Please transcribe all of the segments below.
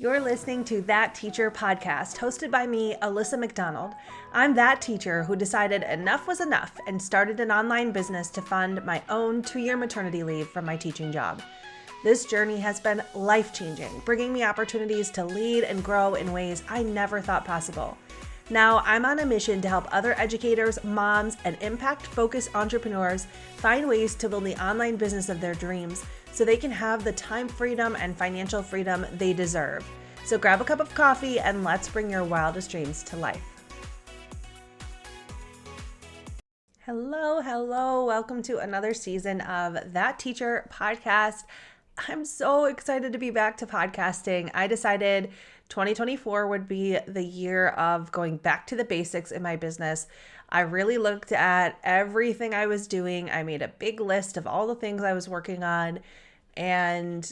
You're listening to That Teacher podcast, hosted by me, Alyssa McDonald. I'm that teacher who decided enough was enough and started an online business to fund my own 2-year maternity leave from my teaching job. This journey has been life-changing, bringing me opportunities to lead and grow in ways I never thought possible. Now, I'm on a mission to help other educators, moms, and impact-focused entrepreneurs find ways to build the online business of their dreams so they can have the time freedom and financial freedom they deserve. So grab a cup of coffee and let's bring your wildest dreams to life. Hello. Welcome to another season of That Teacher podcast. I'm so excited to be back to podcasting. I decided 2024 would be the year of going back to the basics in my business. I really looked at everything I was doing. I made a big list of all the things I was working on, and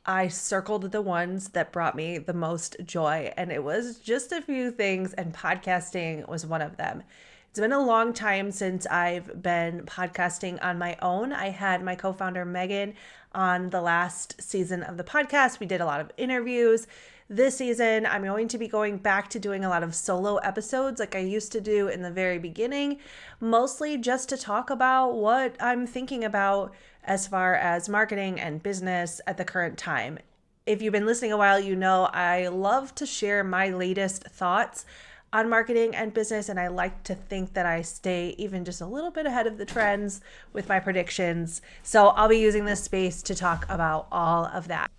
I circled the ones that brought me the most joy. And it was just a few things, and podcasting was one of them. It's been a long time since I've been podcasting on my own. I had my co-founder Megan on the last season of the podcast. We did a lot of interviews. This season, I'm going to be going back to doing a lot of solo episodes like I used to do in the very beginning, mostly just to talk about what I'm thinking about as far as marketing and business at the current time. If you've been listening a while, you know I love to share my latest thoughts on marketing and business, and I like to think that I stay even just a little bit ahead of the trends with my predictions. So I'll be using this space to talk about all of that.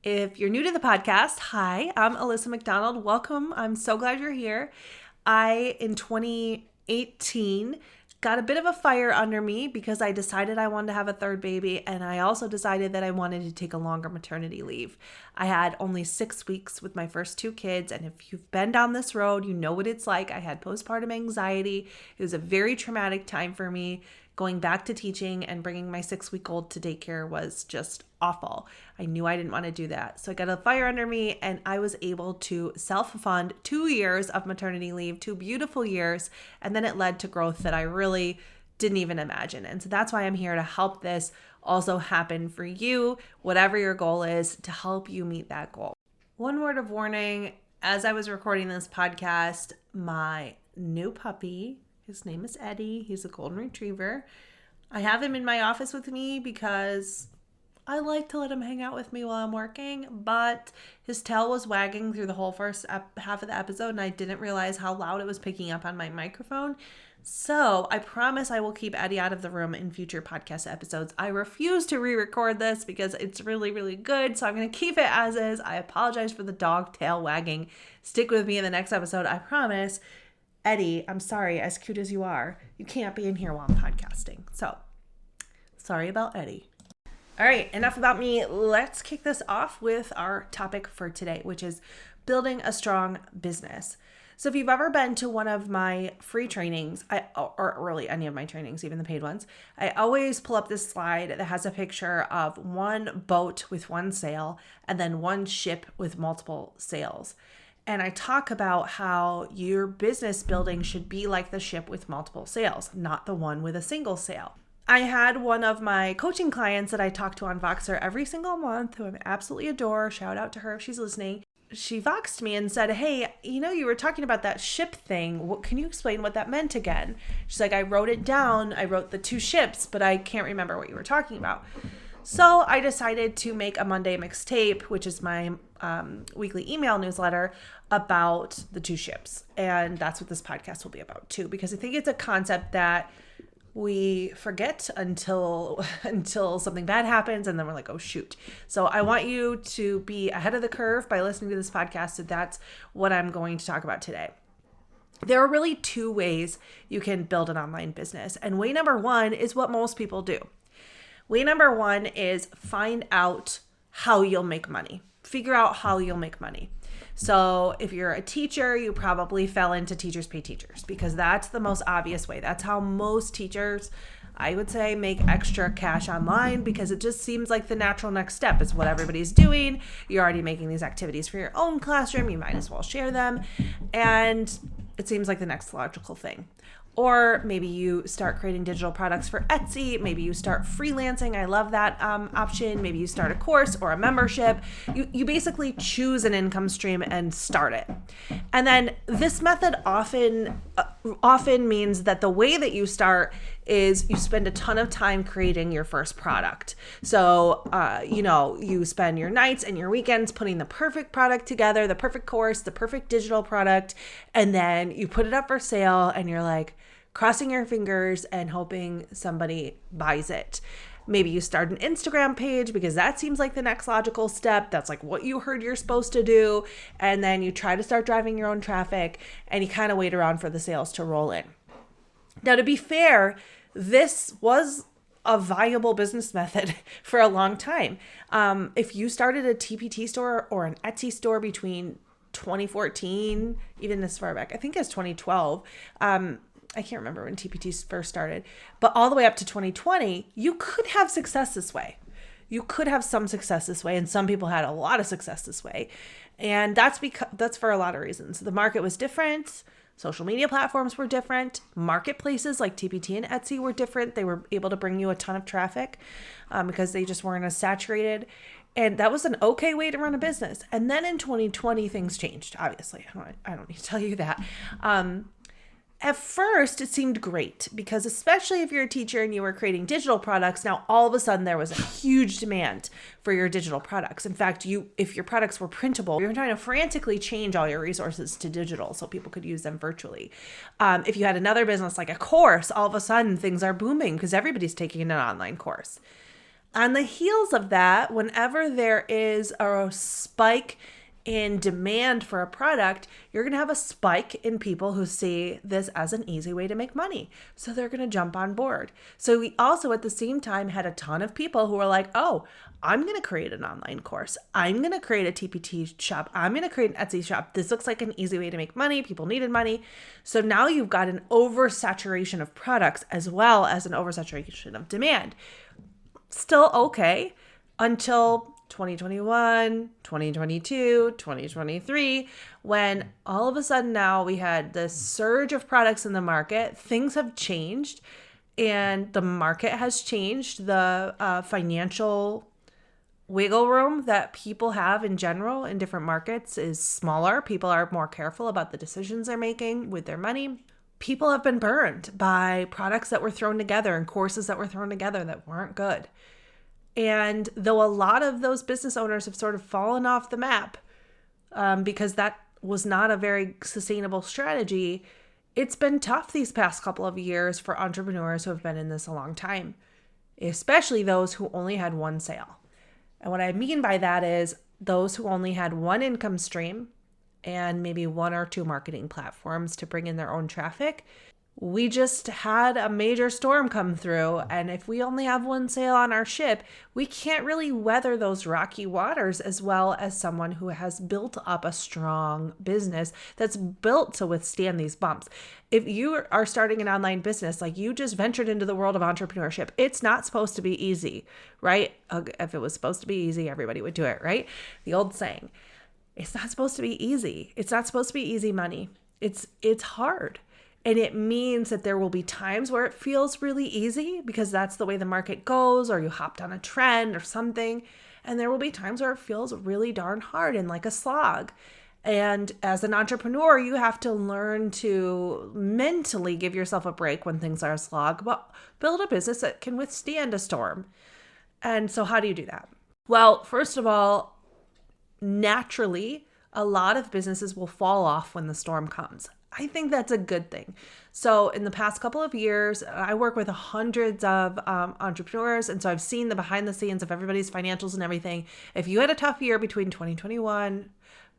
If you're new to the podcast, hi, I'm Alyssa McDonald. Welcome. I'm so glad you're here. In 2018, got a bit of a fire under me because I decided I wanted to have a third baby, and I also decided that I wanted to take a longer maternity leave. I had only 6 weeks with my first 2 kids, and if you've been down this road, you know what it's like. I had postpartum anxiety. It was a very traumatic time for me. Going back to teaching and bringing my 6-week-old to daycare was just awful. I knew I didn't want to do that. So I got a fire under me, and I was able to self-fund 2 years of maternity leave, 2 beautiful years, and then it led to growth that I really didn't even imagine. And so that's why I'm here to help this also happen for you, whatever your goal is, to help you meet that goal. One word of warning, as I was recording this podcast, my new puppy, his name is Eddie. He's a golden retriever. I have him in my office with me because I like to let him hang out with me while I'm working, but his tail was wagging through the whole first half of the episode, and I didn't realize how loud it was picking up on my microphone. So I promise I will keep Eddie out of the room in future podcast episodes. I refuse to re-record this because it's really, really good, so I'm going to keep it as is. I apologize for the dog tail wagging. Stick with me in the next episode, I promise. Eddie, I'm sorry, as cute as you are, you can't be in here while I'm podcasting. So, sorry about Eddie. All right, enough about me. Let's kick this off with our topic for today, which is building a strong business. So if you've ever been to one of my free trainings, or really any of my trainings, even the paid ones, I always pull up this slide that has a picture of one boat with one sail and then one ship with multiple sails. And I talk about how your business building should be like the ship with multiple sails, not the one with a single sail. I had one of my coaching clients that I talk to on Voxer every single month, who I absolutely adore. Shout out to her if she's listening. She Voxed me and said, hey, you were talking about that ship thing. Can you explain what that meant again? She's like, I wrote it down. I wrote the 2 ships, but I can't remember what you were talking about. So I decided to make a Monday mixtape, which is my weekly email newsletter, about the 2 ships. And that's what this podcast will be about too, because I think it's a concept that we forget until something bad happens, and then we're like, oh shoot. So I want you to be ahead of the curve by listening to this podcast. So that's what I'm going to talk about today. There are really 2 ways you can build an online business. And way number 1 is what most people do. Way number 1 is find out how you'll make money. Figure out how you'll make money. So if you're a teacher, you probably fell into Teachers Pay Teachers because that's the most obvious way. That's how most teachers, I would say, make extra cash online because it just seems like the natural next step. It's what everybody's doing. You're already making these activities for your own classroom. You might as well share them. And it seems like the next logical thing. Or maybe you start creating digital products for Etsy. Maybe you start freelancing. I love that option. Maybe you start a course or a membership. You basically choose an income stream and start it. And then this method often means that the way that you start is you spend a ton of time creating your first product. So, you spend your nights and your weekends putting the perfect product together, the perfect course, the perfect digital product, and then you put it up for sale and you're like, crossing your fingers and hoping somebody buys it. Maybe you start an Instagram page because that seems like the next logical step. That's like what you heard you're supposed to do. And then you try to start driving your own traffic and you kind of wait around for the sales to roll in. Now, to be fair, this was a viable business method for a long time. If you started a TPT store or an Etsy store between 2014, even as far back, I think it's 2012, I can't remember when TPT first started, but all the way up to 2020, you could have success this way. You could have some success this way, and some people had a lot of success this way. And that's for a lot of reasons. The market was different. Social media platforms were different. Marketplaces like TPT and Etsy were different. They were able to bring you a ton of traffic because they just weren't as saturated. And that was an okay way to run a business. And then in 2020, things changed, obviously. I don't need to tell you that. At first, it seemed great because especially if you're a teacher and you were creating digital products, now all of a sudden there was a huge demand for your digital products. In fact, if your products were printable, you were trying to frantically change all your resources to digital so people could use them virtually. If you had another business like a course, all of a sudden things are booming because everybody's taking an online course. On the heels of that, whenever there is a spike in demand for a product, you're going to have a spike in people who see this as an easy way to make money. So they're going to jump on board. So we also at the same time had a ton of people who were like, oh, I'm going to create an online course. I'm going to create a TPT shop. I'm going to create an Etsy shop. This looks like an easy way to make money. People needed money. So now you've got an oversaturation of products as well as an oversaturation of demand. Still okay until 2021, 2022, 2023, when all of a sudden now we had this surge of products in the market. Things have changed and the market has changed. The financial wiggle room that people have in general in different markets is smaller. People are more careful about the decisions they're making with their money. People have been burned by products that were thrown together and courses that were thrown together that weren't good. And though a lot of those business owners have sort of fallen off the map because that was not a very sustainable strategy, it's been tough these past couple of years for entrepreneurs who have been in this a long time, especially those who only had one sale. And what I mean by that is those who only had one income stream and maybe one or two marketing platforms to bring in their own traffic. We just had a major storm come through, and if we only have one sail on our ship, we can't really weather those rocky waters as well as someone who has built up a strong business that's built to withstand these bumps. If you are starting an online business, like you just ventured into the world of entrepreneurship, it's not supposed to be easy, right? If it was supposed to be easy, everybody would do it, right? The old saying. It's not supposed to be easy. It's not supposed to be easy money. It's hard. And it means that there will be times where it feels really easy because that's the way the market goes, or you hopped on a trend or something. And there will be times where it feels really darn hard and like a slog. And as an entrepreneur, you have to learn to mentally give yourself a break when things are a slog, but build a business that can withstand a storm. And so how do you do that? Well, first of all, naturally, a lot of businesses will fall off when the storm comes. I think that's a good thing. So in the past couple of years, I work with hundreds of entrepreneurs. And so I've seen the behind the scenes of everybody's financials and everything. If you had a tough year between 2021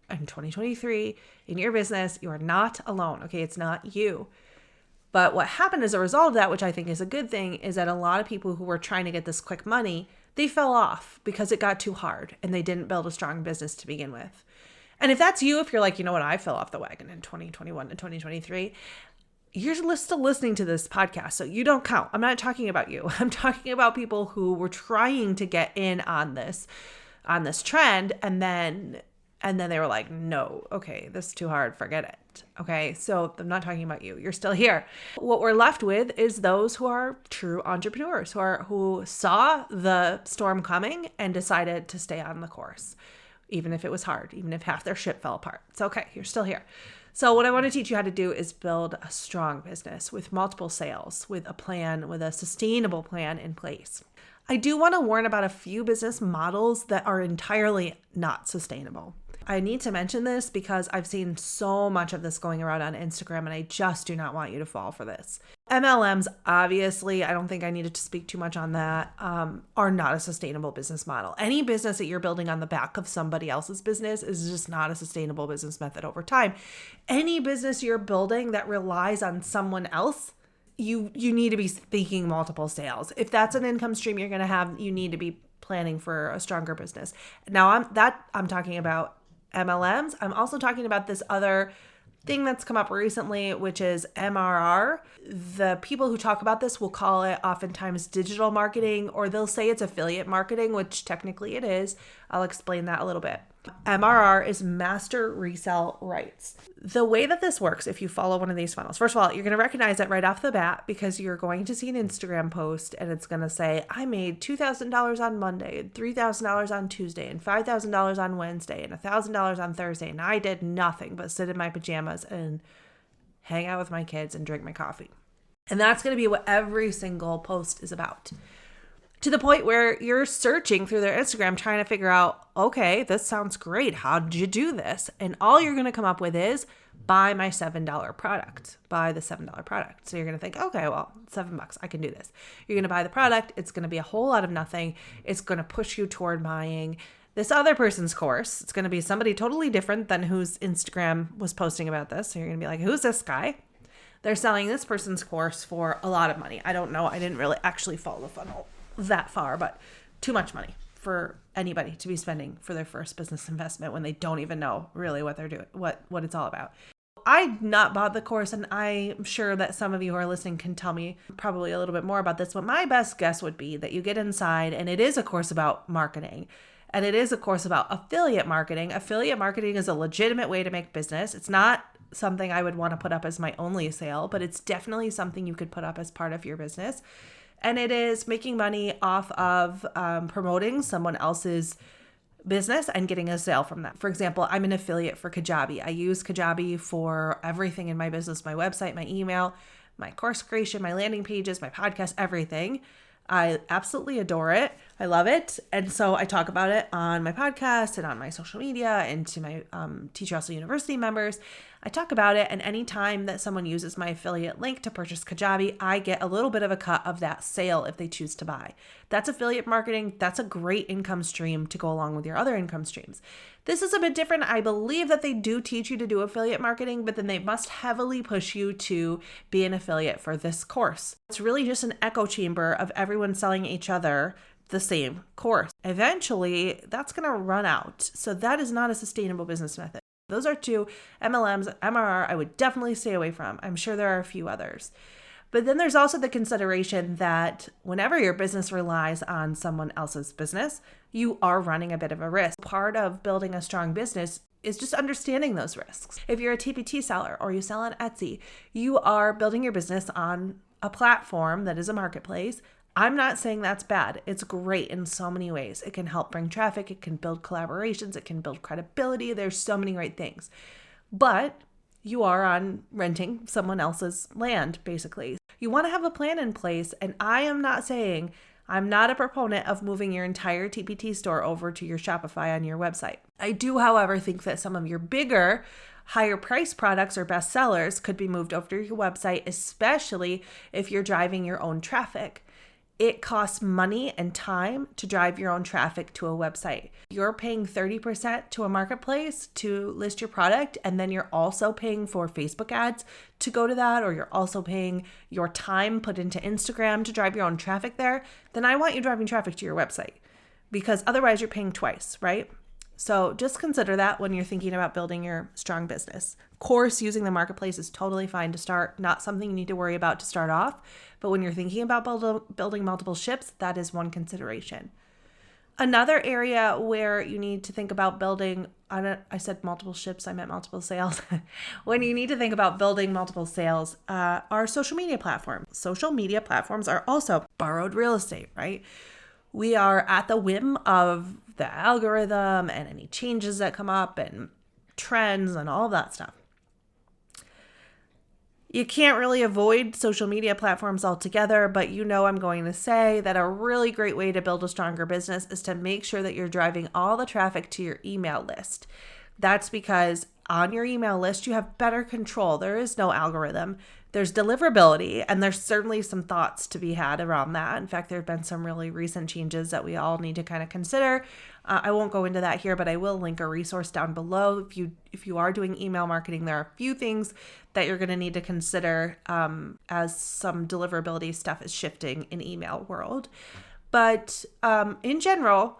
and 2023 in your business, you are not alone. Okay, it's not you. But what happened as a result of that, which I think is a good thing, is that a lot of people who were trying to get this quick money, they fell off because it got too hard and they didn't build a strong business to begin with. And if that's you, if you're like, you know what, I fell off the wagon in 2021 and 2023, you're still listening to this podcast, so you don't count. I'm not talking about you. I'm talking about people who were trying to get in on this trend and then And then they were like, no, okay, this is too hard, forget it. Okay, so I'm not talking about you. You're still here. What we're left with is those who are true entrepreneurs, who saw the storm coming and decided to stay on the course, even if it was hard, even if half their shit fell apart. It's okay, you're still here. So what I want to teach you how to do is build a strong business with multiple sales, with a plan, with a sustainable plan in place. I do want to warn about a few business models that are entirely not sustainable. I need to mention this because I've seen so much of this going around on Instagram, and I just do not want you to fall for this. MLMs, obviously, I don't think I needed to speak too much on that, are not a sustainable business model. Any business that you're building on the back of somebody else's business is just not a sustainable business method over time. Any business you're building that relies on someone else, you need to be thinking multiple sales. If that's an income stream you're going to have, you need to be planning for a stronger business. Now, I'm talking about MLMs. I'm also talking about this other thing that's come up recently, which is MRR. The people who talk about this will call it oftentimes digital marketing, or they'll say it's affiliate marketing, which technically it is. I'll explain that a little bit. MRR is master resell rights. The way that this works, if you follow one of these funnels, first of all, you're going to recognize it right off the bat because you're going to see an Instagram post and it's going to say, I made $2,000 on Monday and $3,000 on Tuesday and $5,000 on Wednesday and $1,000 on Thursday. And I did nothing but sit in my pajamas and hang out with my kids and drink my coffee. And that's going to be what every single post is about. To the point where you're searching through their Instagram trying to figure out, okay, this sounds great. How did you do this? And all you're going to come up with is buy my $7 product, buy the $7 product. So you're going to think, okay, well, $7, I can do this. You're going to buy the product. It's going to be a whole lot of nothing. It's going to push you toward buying this other person's course. It's going to be somebody totally different than whose Instagram was posting about this. So you're going to be like, who's this guy? They're selling this person's course for a lot of money. I don't know. I didn't really actually follow the funnel that far, but too much money for anybody to be spending for their first business investment when they don't even know really what they're doing, what it's all about. I've not bought the course, and I'm sure that some of you who are listening can tell me probably a little bit more about this, but my best guess would be that you get inside and it is a course about marketing. And it is a course about affiliate marketing. Affiliate marketing is a legitimate way to make business. It's not something I would want to put up as my only sale, but it's definitely something you could put up as part of your business. And it is making money off of promoting someone else's business and getting a sale from that. For example, I'm an affiliate for Kajabi. I use Kajabi for everything in my business, my website, my email, my course creation, my landing pages, my podcast, everything. I absolutely adore it. I love it. And so I talk about it on my podcast and on my social media and to my Teacher Hustle University members. I talk about it, and anytime that someone uses my affiliate link to purchase Kajabi, I get a little bit of a cut of that sale if they choose to buy. That's affiliate marketing. That's a great income stream to go along with your other income streams. This is a bit different. I believe that they do teach you to do affiliate marketing, but then they must heavily push you to be an affiliate for this course. It's really just an echo chamber of everyone selling each other the same course. Eventually, that's going to run out. So that is not a sustainable business method. Those are two, MLMs, MRR, I would definitely stay away from. I'm sure there are a few others. But then there's also the consideration that whenever your business relies on someone else's business, you are running a bit of a risk. Part of building a strong business is just understanding those risks. If you're a TPT seller or you sell on Etsy, you are building your business on a platform that is a marketplace. I'm not saying that's bad. It's great in so many ways. It can help bring traffic. It can build collaborations. It can build credibility. There's so many great things. But you are on renting someone else's land, basically. You want to have a plan in place. And I am not saying, I'm not a proponent of moving your entire TPT store over to your Shopify on your website. I do, however, think that some of your bigger, higher price products or best sellers could be moved over to your website, especially if you're driving your own traffic. It costs money and time to drive your own traffic to a website. You're paying 30% to a marketplace to list your product, and then you're also paying for Facebook ads to go to that, or you're also paying your time put into Instagram to drive your own traffic there. Then I want you driving traffic to your website, because otherwise you're paying twice, right? So just consider that when you're thinking about building your strong business. Of course, using the marketplace is totally fine to start, not something you need to worry about to start off. But when you're thinking about building multiple ships, that is one consideration. Another area where you need to think about building, I said multiple ships, I meant multiple sails. When you need to think about building multiple sales are social media platforms. Social media platforms are also borrowed real estate, right? We are at the whim of the algorithm and any changes that come up and trends and all that stuff. You can't really avoid social media platforms altogether, but I'm going to say that a really great way to build a stronger business is to make sure that you're driving all the traffic to your email list. That's because on your email list, you have better control. There is no algorithm. There's deliverability, and there's certainly some thoughts to be had around that. In fact, there have been some really recent changes that we all need to kind of consider. I won't go into that here, but I will link a resource down below. If you are doing email marketing, there are a few things that you're going to need to consider as some deliverability stuff is shifting in email world. But in general,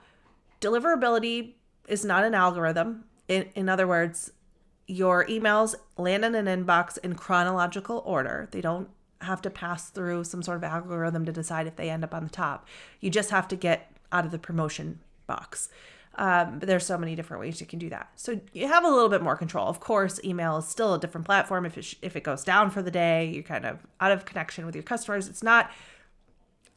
deliverability is not an algorithm. In other words, your emails land in an inbox in chronological order. They don't have to pass through some sort of algorithm to decide if they end up on the top. You just have to get out of the promotion box. But there's so many different ways you can do that. So you have a little bit more control. Of course, email is still a different platform. If it goes down for the day, you're kind of out of connection with your customers. It's not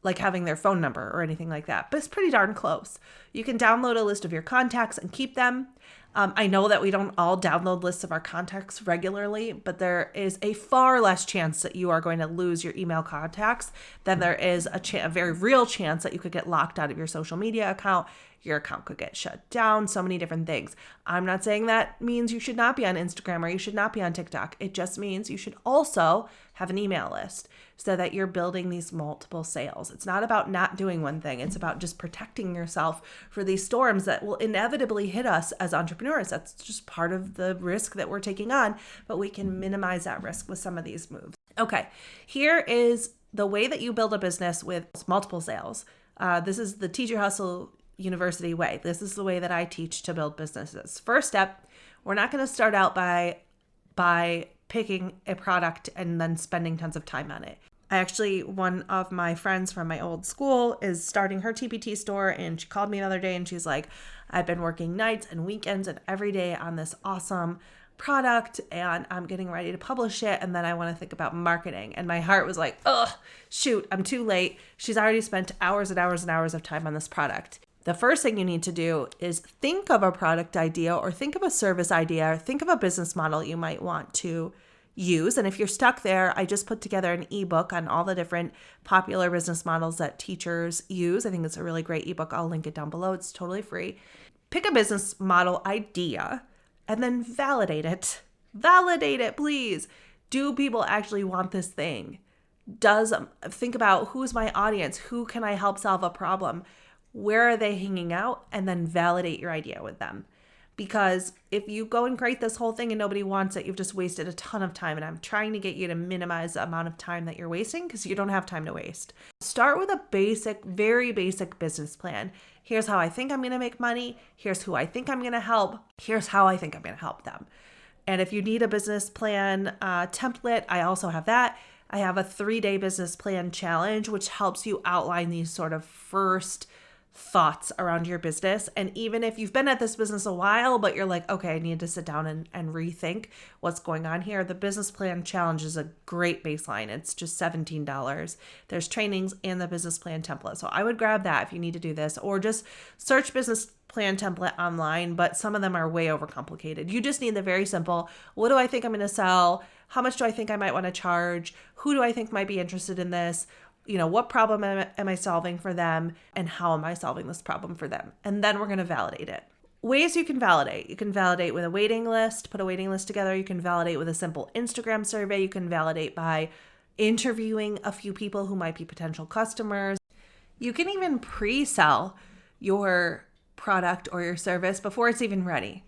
like having their phone number or anything like that, but it's pretty darn close. You can download a list of your contacts and keep them. I know that we don't all download lists of our contacts regularly, but there is a far less chance that you are going to lose your email contacts than there is a very real chance that you could get locked out of your social media account. Your account could get shut down, so many different things. I'm not saying that means you should not be on Instagram or you should not be on TikTok. It just means you should also have an email list so that you're building these multiple sales. It's not about not doing one thing. It's about just protecting yourself for these storms that will inevitably hit us as entrepreneurs. That's just part of the risk that we're taking on, but we can minimize that risk with some of these moves. Okay, here is the way that you build a business with multiple sales. This is the Teacher Hustle University way. This is the way that I teach to build businesses. First step, we're not going to start out by picking a product and then spending tons of time on it. One of my friends from my old school is starting her TPT store, and she called me the other day and she's like, I've been working nights and weekends and every day on this awesome product and I'm getting ready to publish it, and then I want to think about marketing. And my heart was like, oh, shoot, I'm too late. She's already spent hours and hours and hours of time on this product. The first thing you need to do is think of a product idea or think of a service idea or think of a business model you might want to use. And if you're stuck there, I just put together an ebook on all the different popular business models that teachers use. I think it's a really great ebook. I'll link it down below. It's totally free. Pick a business model idea and then validate it. Validate it, please. Do people actually want this thing? Think about who's my audience? Who can I help solve a problem? Where are they hanging out? And then validate your idea with them. Because if you go and create this whole thing and nobody wants it, you've just wasted a ton of time. And I'm trying to get you to minimize the amount of time that you're wasting because you don't have time to waste. Start with a very basic business plan. Here's how I think I'm going to make money. Here's who I think I'm going to help. Here's how I think I'm going to help them. And if you need a business plan template, I also have that. I have a 3-day business plan challenge, which helps you outline these sort of first thoughts around your business. And even if you've been at this business a while, but you're like, okay, I need to sit down and rethink what's going on here. The business plan challenge is a great baseline. It's just $17. There's trainings and the business plan template. So I would grab that if you need to do this, or just search business plan template online, but some of them are way overcomplicated. You just need the very simple, what do I think I'm going to sell? How much do I think I might want to charge? Who do I think might be interested in this? What problem am I solving for them, and how am I solving this problem for them? And then we're going to validate it. Ways you can validate. You can validate with a waiting list, put a waiting list together. You can validate with a simple Instagram survey. You can validate by interviewing a few people who might be potential customers. You can even pre-sell your product or your service before it's even ready.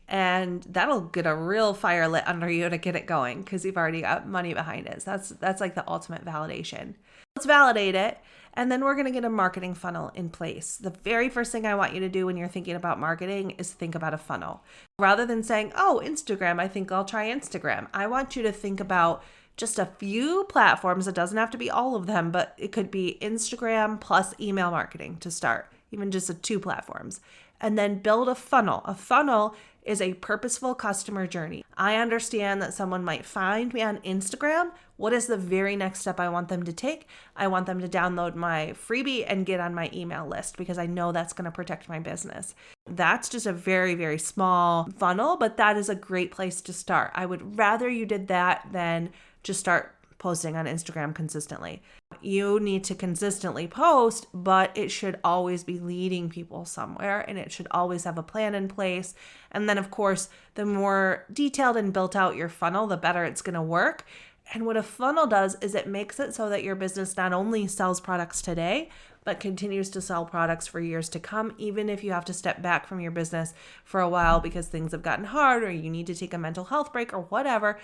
And that'll get a real fire lit under you to get it going because you've already got money behind it. So that's like the ultimate validation. Let's validate it. And then we're going to get a marketing funnel in place. The very first thing I want you to do when you're thinking about marketing is think about a funnel. Rather than saying, oh, Instagram, I think I'll try Instagram. I want you to think about just a few platforms. It doesn't have to be all of them, but it could be Instagram plus email marketing to start. even just 2 platforms. And then build a funnel. A funnel is a purposeful customer journey. I understand that someone might find me on Instagram. What is the very next step I want them to take? I want them to download my freebie and get on my email list because I know that's going to protect my business. That's just a very, very small funnel, but that is a great place to start. I would rather you did that than just start posting on Instagram consistently. You need to consistently post, but it should always be leading people somewhere, and it should always have a plan in place. And then, of course, the more detailed and built out your funnel, the better it's going to work. And what a funnel does is it makes it so that your business not only sells products today, but continues to sell products for years to come, even if you have to step back from your business for a while because things have gotten hard or you need to take a mental health break or whatever.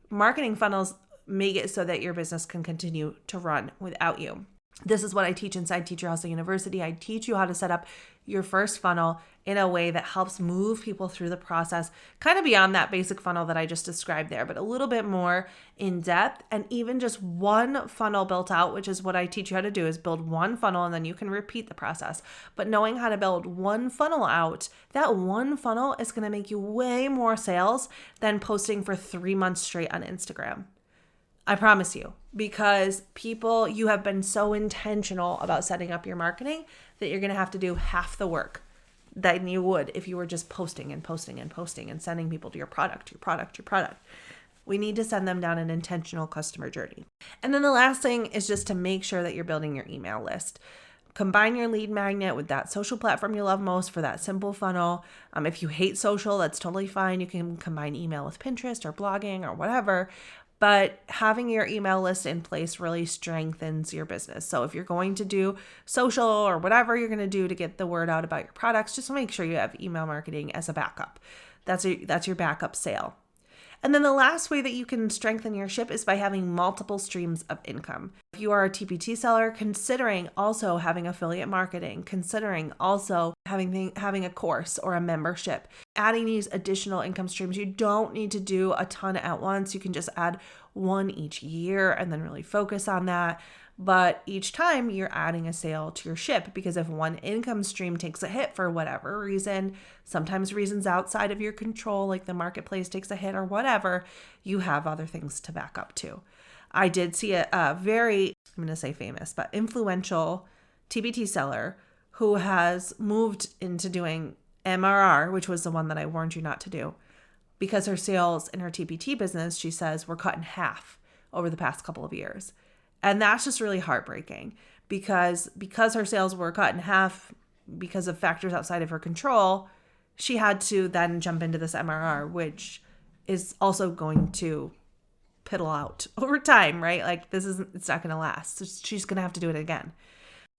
Marketing funnels make it so that your business can continue to run without you. This is what I teach inside Teacher Hustle University. I teach you how to set up your first funnel in a way that helps move people through the process, kind of beyond that basic funnel that I just described there, but a little bit more in depth. And even just one funnel built out, which is what I teach you how to do, is build one funnel and then you can repeat the process. But knowing how to build one funnel out, that one funnel is going to make you way more sales than posting for 3 months straight on Instagram. I promise you, because you have been so intentional about setting up your marketing that you're going to have to do half the work than you would if you were just posting and posting and posting and sending people to your product. We need to send them down an intentional customer journey. And then the last thing is just to make sure that you're building your email list. Combine your lead magnet with that social platform you love most for that simple funnel. If you hate social, that's totally fine. You can combine email with Pinterest or blogging or whatever. But having your email list in place really strengthens your business. So if you're going to do social or whatever you're going to do to get the word out about your products, just make sure you have email marketing as a backup. That's your backup sale. And then the last way that you can strengthen your ship is by having multiple streams of income. If you are a TPT seller, considering also having affiliate marketing, considering also having a course or a membership, adding these additional income streams. You don't need to do a ton at once. You can just add one each year and then really focus on that. But each time you're adding a sale to your ship, because if one income stream takes a hit for whatever reason, sometimes reasons outside of your control, like the marketplace takes a hit or whatever, you have other things to back up to. I did see a very, I'm going to say famous, but influential TPT seller who has moved into doing MRR, which was the one that I warned you not to do, because her sales in her TPT business, she says, were cut in half over the past couple of years. And that's just really heartbreaking because her sales were cut in half because of factors outside of her control. She had to then jump into this MRR, which is also going to piddle out over time, right? Like it's not going to last. So she's going to have to do it again.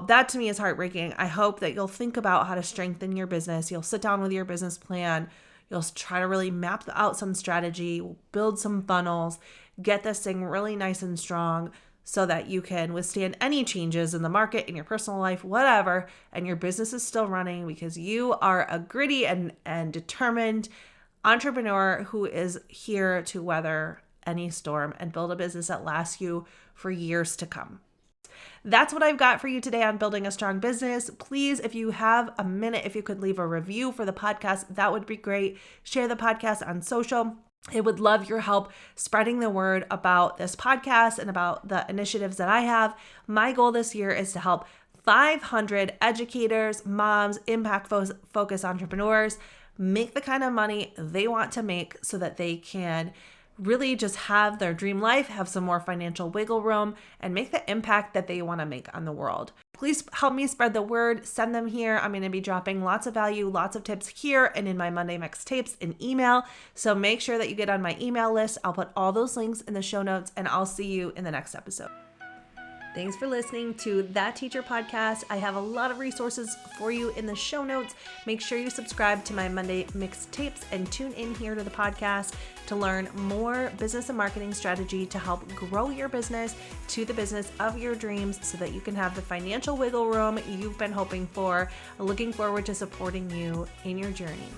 That to me is heartbreaking. I hope that you'll think about how to strengthen your business. You'll sit down with your business plan. You'll try to really map out some strategy, build some funnels, get this thing really nice and strong so that you can withstand any changes in the market, in your personal life, whatever, and your business is still running because you are a gritty and determined entrepreneur who is here to weather any storm and build a business that lasts you for years to come. That's what I've got for you today on building a strong business. Please, if you have a minute, if you could leave a review for the podcast, that would be great. Share the podcast on social. I would love your help spreading the word about this podcast and about the initiatives that I have. My goal this year is to help 500 educators, moms, impact-focused entrepreneurs make the kind of money they want to make so that they can really just have their dream life, have some more financial wiggle room, and make the impact that they want to make on the world. Please help me spread the word. Send them here. I'm going to be dropping lots of value, lots of tips here and in my Monday mixtapes in email. So make sure that you get on my email list. I'll put all those links in the show notes, and I'll see you in the next episode. Thanks for listening to That Teacher Podcast. I have a lot of resources for you in the show notes. Make sure you subscribe to my Monday mixtapes and tune in here to the podcast to learn more business and marketing strategy to help grow your business to the business of your dreams so that you can have the financial wiggle room you've been hoping for. Looking forward to supporting you in your journey.